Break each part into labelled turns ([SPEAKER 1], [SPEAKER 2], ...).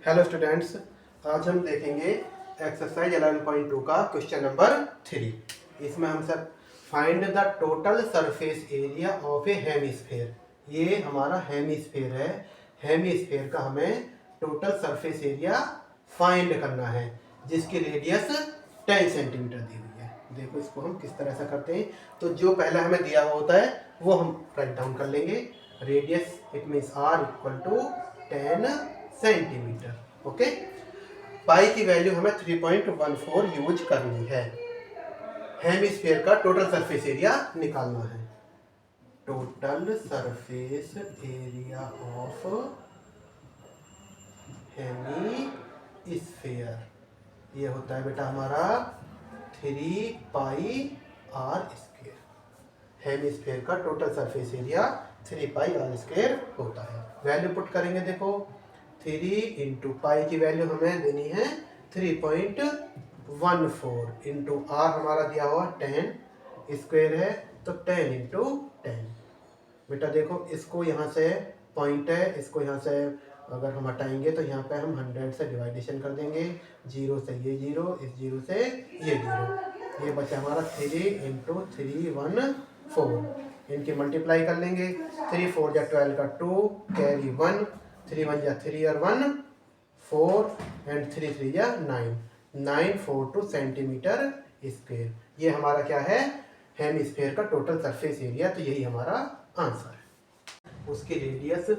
[SPEAKER 1] Hello students, आज हम देखेंगे एक्सरसाइज 11.2 का क्वेश्चन नंबर 3। इसमें हम सब find the total surface area of A hemisphere. ये हमारा हेमिस्फेयर है। हेमिस्फेयर का हमें टोटल सरफेस एरिया फाइंड करना है, जिसकी रेडियस 10 सेंटीमीटर दी हुई है। देखो इसको हम किस तरह से करते हैं। तो जो पहले हमें दिया हुआ होता है वो हम राइट डाउन कर लेंगे। Radius it means are equal to 10 centimetre. Okay, pi की वैल्यू हमें 3.14 यूज करनी है। हेमिस्फीयर का टोटल सरफेस एरिया निकालना है। Total surface area of hemisphere ये होता है बेटा हमारा 3 पाई आर स्क्वायर। हेमिस्फीयर का total surface area 3 pi r square होता है। वैल्यू पुट करेंगे। देखो 3 इंटू पाई की वैल्यू हमें देनी है 3.14 इंटू आर हमारा दिया हुआ 10 स्क्वायर है, तो 10 इंटू 10। बेटा देखो इसको यहाँ से पॉइंट है, इसको यहाँ से अगर हम हटाएंगे तो यहाँ पे हम 100 से डिवाइडेशन कर देंगे। 0 से ये 0, इस 0 से ये 0, ये बचा हमारा 3 इंटू 314। इनकी मल्टीप्लाई कर लेंगे। 3 4 या 12 का 2 कैरी 1, 3 1 या 3 और 1 4 एंड 3 3 या 942 सेंटीमीटर स्क्वायर। ये हमारा क्या है, हेमिस्फीयर का टोटल सरफेस एरिया। तो यही हमारा आंसर है। उसकी radius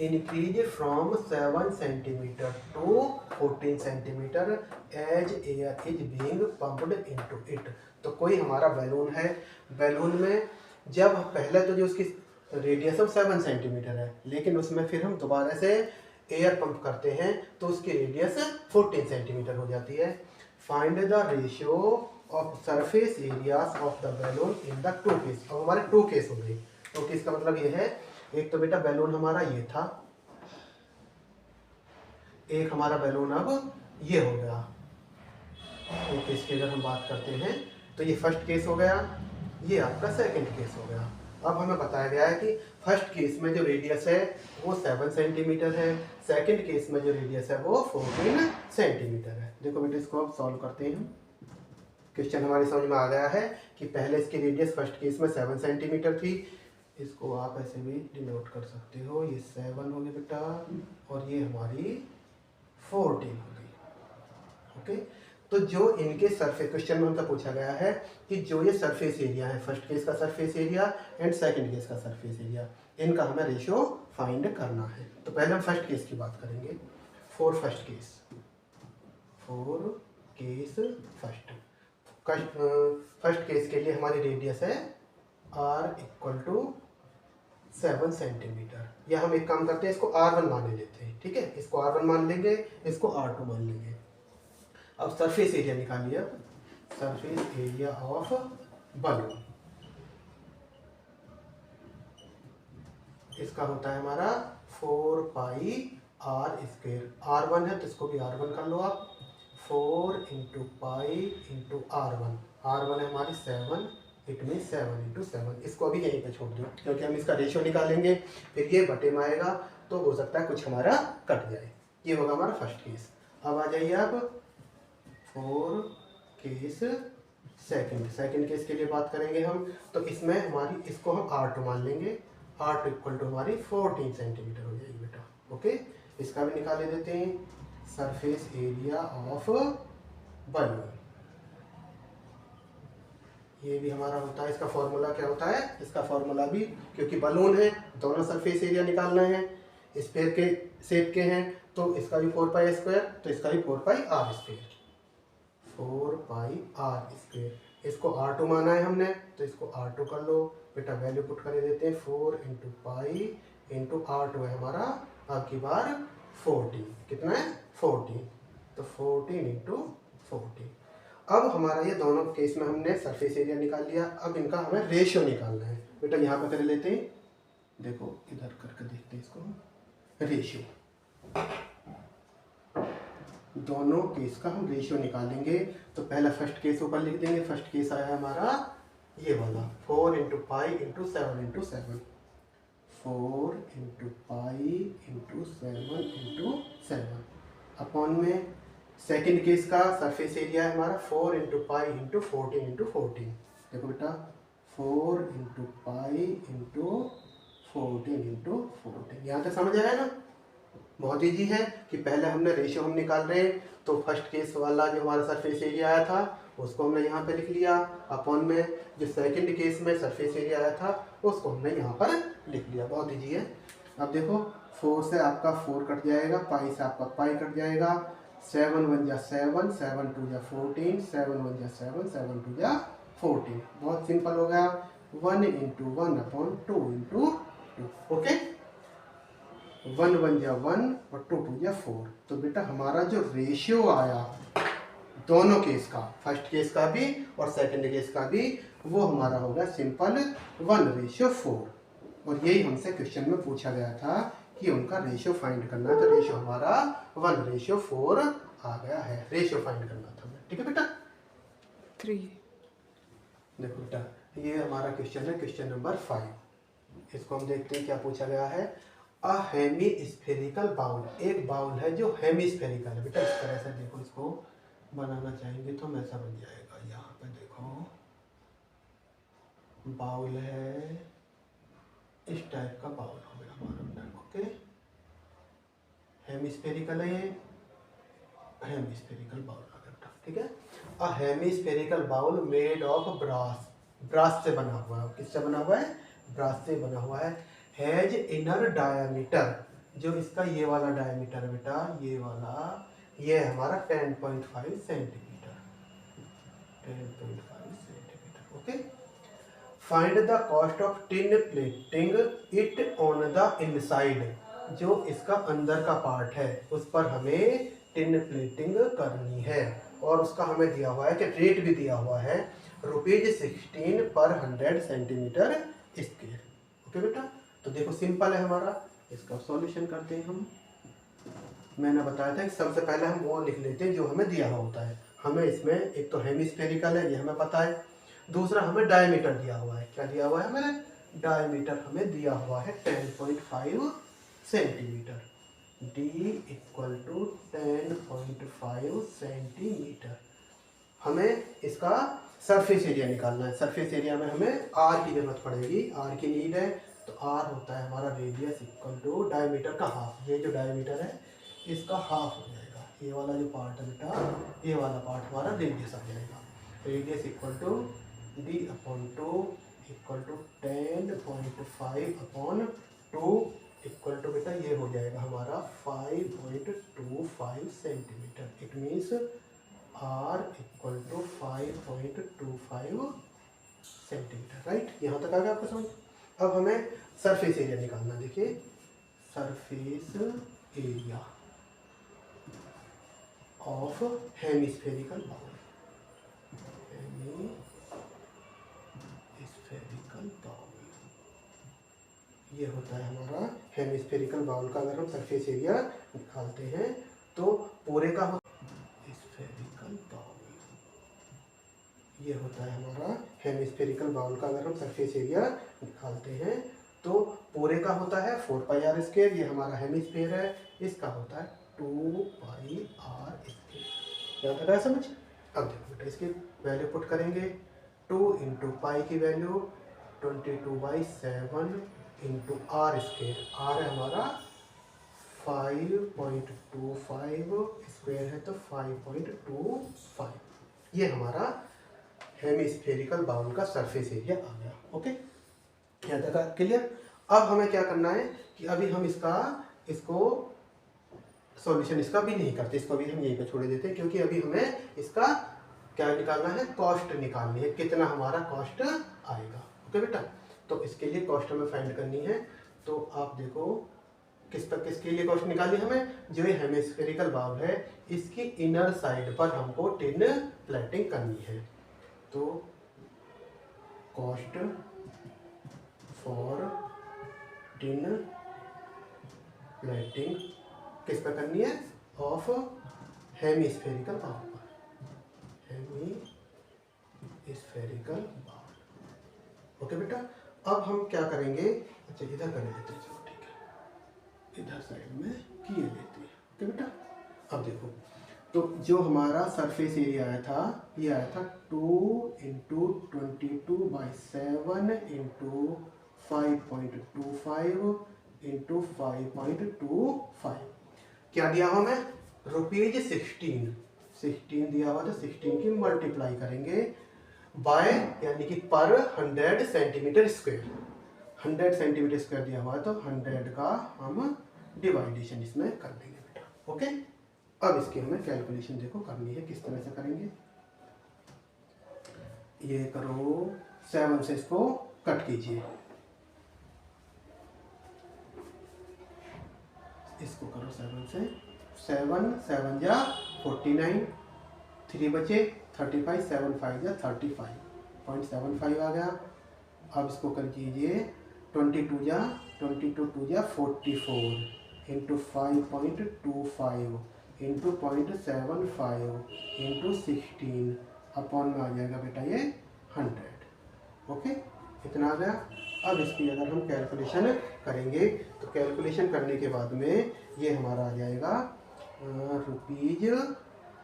[SPEAKER 1] increase from 7 centimetre to 14 centimetre as air is being pumped into it. तो कोई हमारा बैलून है, बैलून में जब पहले तो जो उसकी रेडियस है 7 सेंटीमीटर है, लेकिन उसमें फिर हम दोबारा से एयर पंप करते हैं तो उसकी रेडियस 14 सेंटीमीटर हो जाती है। Find the ratio of surface areas of the balloon in the two case. अब हमारे टू केस हो गए। टू केस का मतलब ये है, एक तो बेटा बैलून हमारा ये था, एक हमारा बैलून अब ये हो गया। टू केस की अगर हम बात करते हैं तो ये फर्स्ट केस हो गया, ये आपका सेकंड केस हो गया। अब हमें बताया गया है कि फर्स्ट केस में जो रेडियस है वो 7 सेंटीमीटर है, सेकंड केस में जो रेडियस है वो 14 सेंटीमीटर है। देखो बेटा इसको अब सॉल्व करते हैं। क्वेश्चन हमारे समझ में आ गया है कि पहले इसकी रेडियस फर्स्ट केस में 7 सेंटीमीटर थी। इसको आप ऐसे भी डिनोट कर सकते हो, ये 7 हो गया बेटा और ये हमारी 14 हो गई। ओके, तो जो इनके सरफेस, क्वेश्चन में हमसे पूछा गया है कि जो ये सरफेस एरिया है, फर्स्ट केस का surface area and second case का सरफेस एरिया, इनका हमें रेशियो फाइंड करना है। तो पहले हम फर्स्ट केस की बात करेंगे। फॉर फर्स्ट केस के लिए हमारी रेडियस है r इक्वल टू 7 सेंटीमीटर। या हम एक काम करते हैं, इसको r1 मान लेते हैं। ठीक है, इसको r1 मान लेंगे, इसको r2 मान लेंगे। अब सरफेस एरिया निकालिए। सरफेस एरिया ऑफ बलून इसका होता है हमारा 4 पाई आर स्क्वायर। r1 है तो इसको भी r1 कर लो आप। 4 इंटू पाई इंटू r1 है हमारी 7, इट मीन 7 इंटू 7। इसको अभी यहीं पे छोड़ दो क्योंकि हम इसका रेशियो निकालेंगे, फिर ये बटे में आएगा तो हो सकता है कुछ हमारा कट जाए। ये होगा हमारा फर्स्ट केस। अब आ जाइए आप फॉर केस सेकंड केस के लिए बात करेंगे हम। तो इसमें हमारी, इसको हम r2 मान लेंगे। r2 इक्वल टू हमारी 14 सेंटीमीटर हो जाएगी बेटा। ओके, इसका भी निकाल देते हैं। सरफेस एरिया ऑफ बलून, ये भी हमारा होता है। इसका फॉर्मूला क्या होता है, इसका फॉर्मूला भी, क्योंकि बलून है दोनों सरफेस एरिया निकालना है, स्फीयर के शेप के हैं, तो इसका भी 4 पाई स्क्वायर, तो इसका भी 4 pi r square. 4 pi r square, इसको r2 माना है हमने तो इसको r2 कर लो बेटा। वैल्यू पुट कर देते हैं। 4 इंटू पाई इंटू r2 है हमारा आपकी बार 14। कितना है 14, तो 14 इंटू 14। अब हमारा ये दोनों केस में हमने सरफेस एरिया निकाल लिया। अब इनका हमें रेशियो निकालना है बेटा। यहाँ पर कर लेते हैं, देखो इधर करके देखते हैं इसको। रेशियो, दोनों केस का हम रेशियो निकालेंगे। तो पहला फर्स्ट केस ऊपर लिख देंगे। फर्स्ट केस आया हमारा ये वाला 4 into pi into 7 into 7। 4 into pi into 7 into 7। Upon में सेकंड केस का सरफेस एरिया है हमारा 4 इंटू पाई इंटू 14 इंटू 14। देखो बेटा 4 इंटू पाई इंटू 14 इंटू 14। यहाँ तक समझ आया ना? बहुत ईजी है कि पहले हमने रेशियो हम निकाल रहे हैं, तो फर्स्ट केस वाला जो हमारा सरफेस एरिया आया था उसको हमने यहाँ पे लिख लिया, अपॉन में जो सेकंड केस में सरफेस एरिया आया था उसको हमने यहाँ पर लिख लिया। बहुत ईजी है। अब देखो 4 से आपका 4 कट जाएगा, पाई से आपका पाई कट जाएगा, 7 1 जा 7, 7 2 जा 14, 7 1 जा 7, 7 2 जा 14। बहुत सिंपल हो गया। 1 इंटू 1 अपॉन 2 इंटू 2। ओके, 1 1 जा 1 और 2 2 जा 4। तो बेटा हमारा जो रेशियो आया दोनों केस का, फर्स्ट केस का भी और सेकंड केस का भी, वो हमारा होगा सिंपल 1:4। और यही हमसे क्वेश्चन में पूछा गया था कि उनका रेशियो फाइंड करना है, तो रेशियो हमारा 1:4 आ गया है। रेशियो फाइंड करना था हमें। ठीक है बेटा।
[SPEAKER 2] 3
[SPEAKER 1] देखो बेटा ये हमारा क्वेश्चन है, क्वेश्चन नंबर 5। इसको हम देखते हैं क्या पूछा गया है। अ हेमी स्फेरिकल बाउल, एक बाउल है जो हेमी स्फेरिकल है। बेटा इस तरह से देखो, इसको बनाना चाहेंगे तो ऐसा बन जाएगा। यहाँ पे देखो बाउल है, इस टाइप का बाउल हो गया हमारा बेटा। ओके, हेमिस्फेरिकल है ये, हेमिस्फेरिकल बाउल आ गया बेटा। ठीक है। A hemispherical bowl made of brass, brass से बना हुआ है। किससे बना हुआ है? ब्रास से बना हुआ है। हैज इनर डायमीटर, जो इसका ये वाला डायमीटर बेटा, ये वाला, ये है हमारा 10.5 centimetre. 10.5 centimetre. Okay. Find the cost of tin plating it on the inside, जो इसका अंदर का पार्ट है उस पर हमें टिन प्लेटिंग करनी है। और उसका हमें दिया हुआ है कि रेट भी दिया हुआ है, ₹16 पर 100 सेंटीमीटर स्क्वायर। ओके बेटा, तो देखो सिंपल है हमारा, इसका सॉल्यूशन करते हैं हम। मैंने बताया था कि सबसे पहले हम वो लिख लेते हैं जो हमें दिया हुआ होता है। हमें इसमें एक तो हेमिस्फेरिकल है, ये हमें पता है। दूसरा हमें डायमीटर दिया हुआ है। क्या दिया हुआ है हमें? डायमीटर हमें दिया हुआ है 10.5 centimetre. D equal to 10.5 centimetre. हमें इसका सरफेस एरिया निकालना है। सरफेस एरिया में हमें R की जरूरत पड़ेगी, R की नीड है। तो R होता है हमारा रेडियस इक्वल टू डायमीटर का हाफ। ये जो डायमीटर है इसका हाफ हो जाएगा। ये वाला जो पार्ट है बेटा, ये वाला पार्ट हमारा रेडियस आ जाएगा। Radius equal to D upon 2 equal to 10.5 upon 2 equal to बेटा ये हो जाएगा हमारा 5.25 centimetre. It means R equal to 5.25 centimetre. Right, यहाँ तक आ गया आपको समझ। अब हमें सरफेस एरिया निकालना। देखिए surface area of hemispherical bowl, hemispherical bowl, ये होता है हमारा हेमिस्फेरिकल बाउल का अगर हम सरफेस एरिया निकालते हैं तो पूरे का स्फेरिकल बाउल, ये होता है हमारा हेमिस्फेरिकल बाउल का अगर हम सरफेस एरिया निकालते हैं तो पूरे का होता है 4πr स्क्वायर। ये हमारा हेमिस्फेयर है, इसका होता है 2πr स्क्वायर। यहाँ तक है समझ। अब देखो बेटा इसकी वैल्यू पुट करेंगे। 2 इंटू पाई की value 22/7 into r square. R है हमारा 5.25 स्क्वायर है तो 5.25। ये हमारा हेमिस्फेरिकल बाउल का सरफेस एरिया आ गया। ओके, यहाँ तक क्लियर। अब हमें क्या करना है कि अभी हम इसको सॉल्यूशन इसका भी नहीं करते, इसको भी हम यहीं पे छोड़ देते हैं, क्योंकि अभी हमें इसका क्या निकालना है? कॉस्ट निकालनी है, कितना हमारा कॉस्ट आएगा। ओके बेटा, तो इसके लिए कॉस्ट हमें फाइंड करनी है। तो आप देखो किसके लिए कॉस्ट निकाली हमें? जो ये हेमिस्फेरिकल बाउल है इसकी इनर साइड पर हमको टिन प्लेटिंग करनी है। तो कॉस्ट फॉर टिन प्लेटिंग किस पर करनी है? ऑफ हेमिस्फेरिकल बाउल पर, हेमिस्फेरिकल बाउल। ओके बेटा, अब हम क्या करेंगे? अच्छा इधर कर लेते हैं, चलो ठीक है, इधर साइड में किए लेते हैं। ओके बेटा, अब देखो, तो जो हमारा सरफेस एरिया आया था, ये आया था 2 इंटू 22/7 इंटू 5.25 इंटू 5.25। क्या दिया हुआ हमें? ₹16 दिया हुआ, तो 16 की मल्टीप्लाई करेंगे बाय, यानी कि पर 100 सेंटीमीटर स्क्वायर। 100 सेंटीमीटर स्क्वायर दिया हुआ है, तो 100 का हम डिवाइडेशन इसमें कर देंगे बेटा। ओके, अब इसकी हमें कैलकुलेशन देखो करनी है, किस तरह से करेंगे। ये करो 7 से इसको कट कीजिए, इसको करो 7 से। 7 7 जा 49, 3 बचे 35, 7 5 जा 35.75 आ गया। अब इसको कर कीजिए 22 जा 44 इंटू 5.25 इंटू 0.75 इंटू 16 अपॉन में आ जाएगा बेटा ये 100। ओके, इतना आ गया। अब इसकी अगर हम कैलकुलेशन करेंगे, तो कैलकुलेशन करने के बाद में ये हमारा आ जाएगा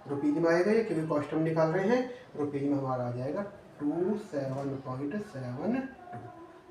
[SPEAKER 1] रुपीज में आएगा ये, क्योंकि कॉस्ट हम निकाल रहे हैं। रुपीज में हमारा आ जाएगा 27.72।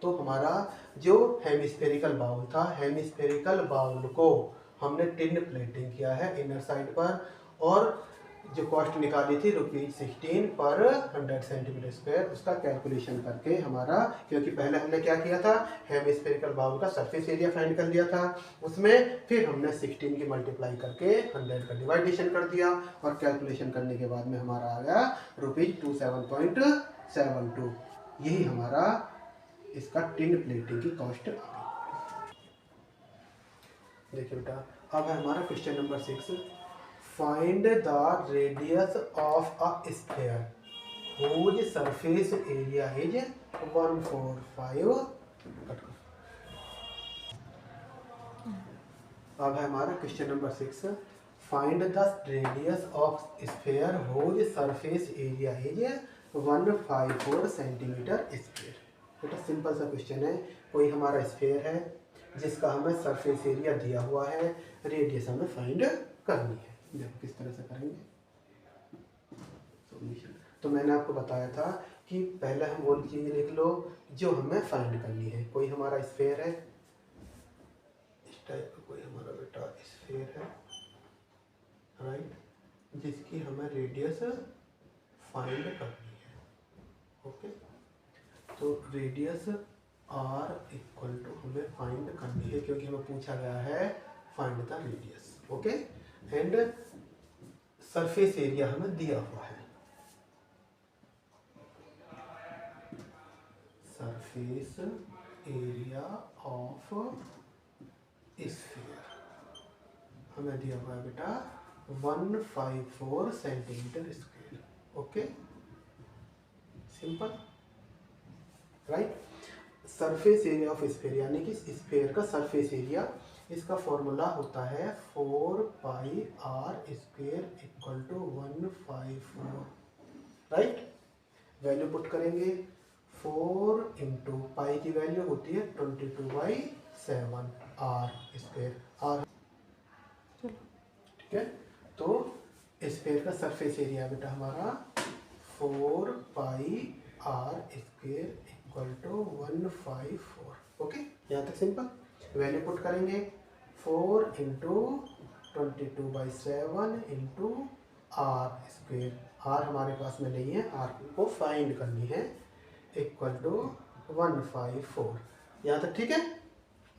[SPEAKER 1] तो हमारा जो हेमिस्फेरिकल बाउल था, हेमिस्फेरिकल बाउल को हमने टिन प्लेटिंग किया है इनर साइड पर, और जो कॉस्ट निकाली थी ₹16 पर 100 सेंटीमीटर स्क्वायर, उसका कैलकुलेशन करके हमारा, क्योंकि पहले हमने क्या किया था, हेमिस्फेरिकल बाउल का सरफेस एरिया फाइंड कर लिया था उसमें, फिर हमने 16 की मल्टीप्लाई करके 100 का डिवाइडेशन कर दिया, और कैलकुलेशन करने के बाद में हमारा आ गया ₹27.72। यही हमारा इसका टिन प्लेटिंग की कॉस्ट आ गई। देखिए बेटा, अब है हमारा question number 6। Find the radius of a sphere whose surface area is 145। अब है हमारा question number 6। Find the radius of sphere whose surface area is 154 centimetre square. बेटा सिंपल सा क्वेश्चन है, कोई हमारा स्फीयर है जिसका हमें सरफेस एरिया दिया हुआ है, रेडियस हमें फाइंड करनी है। देखो किस तरह से करेंगे सॉल्यूशन। तो मैंने आपको बताया था कि पहले हम वो चीज़ लिख लो जो हमें फाइंड करनी है। कोई हमारा स्फीयर है, इस टाइप का कोई हमारा बेटा स्फीयर है, राइट, जिसकी हमें रेडियस फाइंड करनी है। ओके, तो रेडियस आर इक्वल टू हमें फाइंड करनी है, क्योंकि हमें पूछा गया है find the radius. Okay, and surface area हमें दिया हुआ है, सरफेस एरिया ऑफ स्फीयर हमें दिया हुआ है बेटा 154 centimetre square. Okay, simple, right. Surface area of sphere यानी कि स्फीयर का सरफेस एरिया, इसका फॉर्मूला होता है 4πr² equal to 154, right. Value put करेंगे, 4 इंटू पाई की वैल्यू होती है 22/7 r स्क्वायर r। ठीक है, तो स्फीयर का सरफेस एरिया बेटा हमारा 4πr² इक्वल टू 154। ओके, यहाँ तक सिंपल। वैल्यू पुट करेंगे, 4 into 22/7 into r square, r हमारे पास में नहीं है, r को फाइंड करनी है, इक्वल टू 154। यहाँ तक ठीक है।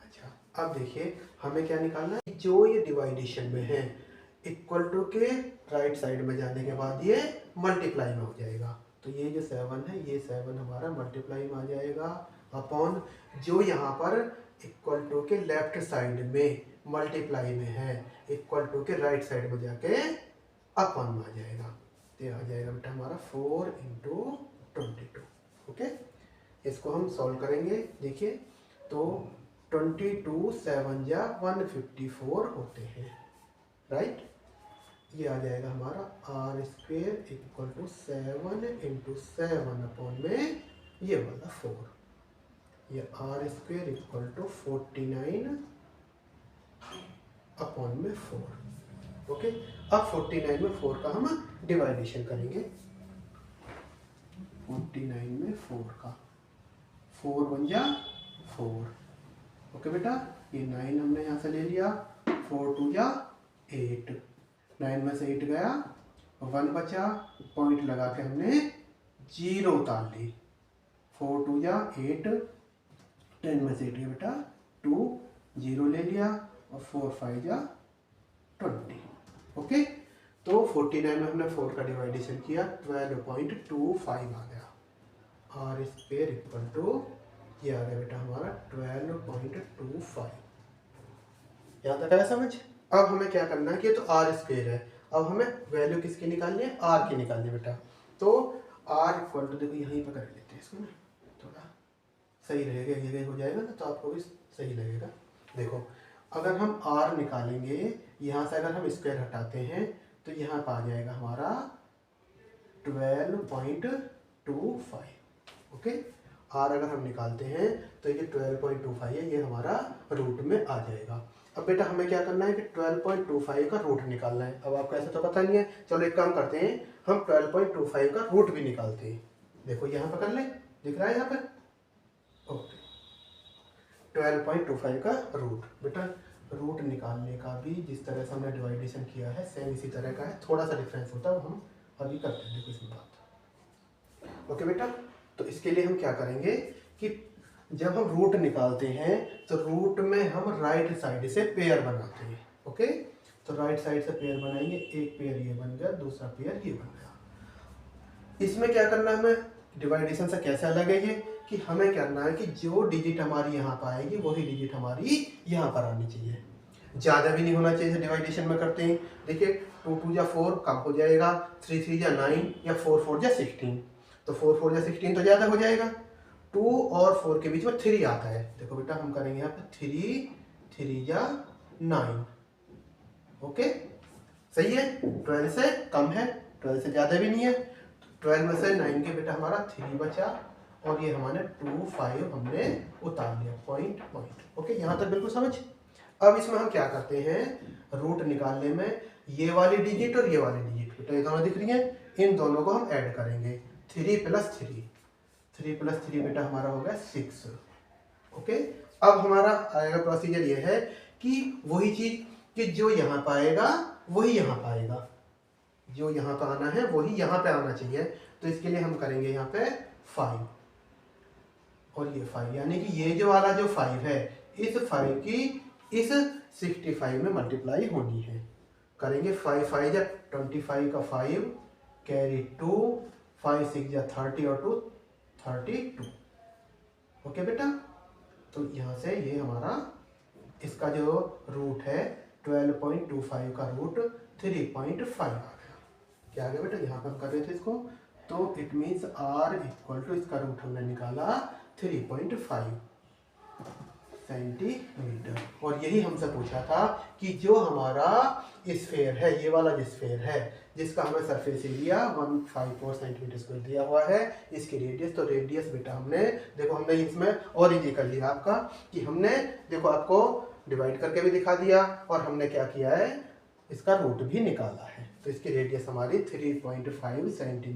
[SPEAKER 1] अच्छा, अब देखिए हमें क्या निकालना है, जो ये डिवाइडेशन में है, इक्वल टू के राइट साइड में जाने के बाद ये मल्टीप्लाई में हो जाएगा। तो ये जो 7 है, ये 7 हमारा मल्टीप्लाई में आ जाएगा अपॉन जो यहाँ पर इक्वल टू के लेफ्ट साइड में मल्टीप्लाई में है, इक्वल टू के राइट साइड में जाके अपॉन में आ जाएगा। तो आ जाएगा बेटा हमारा 4 इंटू 22। ओके, इसको हम सॉल्व करेंगे। देखिए, तो 22 7 जा 154 होते हैं, राइट। ये आ जाएगा हमारा r² equal to 7 into 7 upon में ये वाला 4, ये r² इक्वल टू 49 अपॉन में 4। ओके, अब 49 में 4 का हम डिवाइडेशन करेंगे। 49 में 4 का 4 1 जा 4। ओके बेटा, ये 9 हमने यहाँ से ले लिया, 4 2 जा 8, 9 में से 8 गया, 1 बचा, पॉइंट लगा के हमने 0 उतार ली। 4 2 जा 8, 10 में से 8 गया बेटा 2, 0 ले लिया, और 4 5 जा 20। ओके, तो 49 में हमने 4 का डिवाइडेशन किया, 12.25 आ गया। आर स्क्वायर इक्वल टू, ये आ गया बेटा हमारा 12.25। यहाँ तक आया समझ? अब हमें क्या करना है कि तो आर स्क्वायर है, अब हमें वैल्यू किसकी निकालनी है? आर की निकालनी है बेटा। तो आर इक्वल टू, देखो यहीं पर कर लेते हैं इसको ना, थोड़ा सही रहेगा, ये हो जाएगा ना तो आपको भी सही लगेगा। देखो अगर हम आर निकालेंगे, यहाँ से अगर हम स्क्वायर हटाते हैं तो यहाँ पर आ जाएगा हमारा 12.25। ओके, आर अगर हम निकालते हैं तो ये 12.25 है, ये हमारा रूट में आ जाएगा। अब बेटा हमें क्या करना है कि 12.25 का रूट निकालना है। अब आपको ऐसा तो पता नहीं है, चलो एक काम करते हैं, हम 12.25 का रूट भी निकालते हैं। देखो यहाँ पर कर ले, दिख रहा है यहाँ पर? ओके, 12.25 का रूट, बेटा रूट निकालने का भी जिस तरह से हमने डिवाइडेशन किया है सेम इसी तरह का है, थोड़ा सा डिफरेंस होता है, हम अभी करते हैं। देखो इसमें बात। ओके बेटा, तो इसके लिए हम क्या करेंगे कि जब हम रूट निकालते हैं तो रूट में हम राइट साइड से पेयर बनाते हैं। ओके, तो राइट साइड से पेयर बनाएंगे, एक पेयर ये बन गया, दूसरा पेयर ये बन गया। इसमें क्या करना है हमें, डिवाइडेशन से कैसे अलग है ये कि हमें करना है कि जो डिजिट हमारी यहाँ पर आएगी वही डिजिट हमारी यहाँ पर आनी चाहिए, ज़्यादा भी नहीं होना चाहिए। डिवाइडेशन में करते हैं, देखिए 2 2 जा 4 कम हो जाएगा, 3 3 जा 9 या 4 4 जा 16, तो 4 4 जा 16 तो ज़्यादा हो जाएगा। 2 और 4 के बीच में 3 आता है, देखो बेटा हम करेंगे यहाँ पे 3 3 जा 9। ओके, सही है, 12 से कम है, 12 से ज़्यादा भी नहीं है, 12 में से 9 के बेटा हमारा 3 बचा, और ये हमारे 2 5 हमने उतार लिया, पॉइंट पॉइंट। ओके, यहाँ तक बिल्कुल समझ। अब इसमें हम क्या करते हैं, रूट निकालने में ये वाली डिजिट और ये वाली डिजिट बेटा ये दोनों दिख रही हैं, इन दोनों को हम ऐड करेंगे। 3 + 3, 3 + 3 बेटा हमारा हो गया 6। ओके, अब हमारा आएगा प्रोसीजर ये है कि वही चीज कि जो यहाँ पर आएगा वही यहाँ पर आएगा, जो यहाँ पर आना है वही यहाँ पे आना चाहिए। तो इसके लिए हम करेंगे यहाँ पे 5 और ये 5, यानी कि ये जो वाला जो 5 है इस 5 की इस 65 में मल्टीप्लाई होनी है। करेंगे 5 5 जा 25 का 5 कैरी 2, 5 6 जा 30 और 2 32। ओके बेटा, तो यहाँ से ये हमारा इसका जो रूट है 12.25 का रूट 3.5 आ गया। क्या आ गया बेटा, यहाँ पर हम कर रहे थे इसको, तो it means are equal to इसका रूट हमने निकाला 3.5 सेंटीमीटर। और यही हमसे पूछा था कि जो हमारा स्फेयर है, ये वाला जो स्फेयर है जिसका हमें सरफेस एरिया 154 सेंटीमीटर स्क्वायर दिया हुआ है, इसकी रेडियस, तो रेडियस बेटा हमने देखो हमने इसमें और इजी कर लिया आपका कि हमने देखो आपको डिवाइड करके भी दिखा दिया और हमने क्या किया है इसका रूट भी निकाला है। तो इसकी रेडियस हमारी 3.5 सेंटीमीटर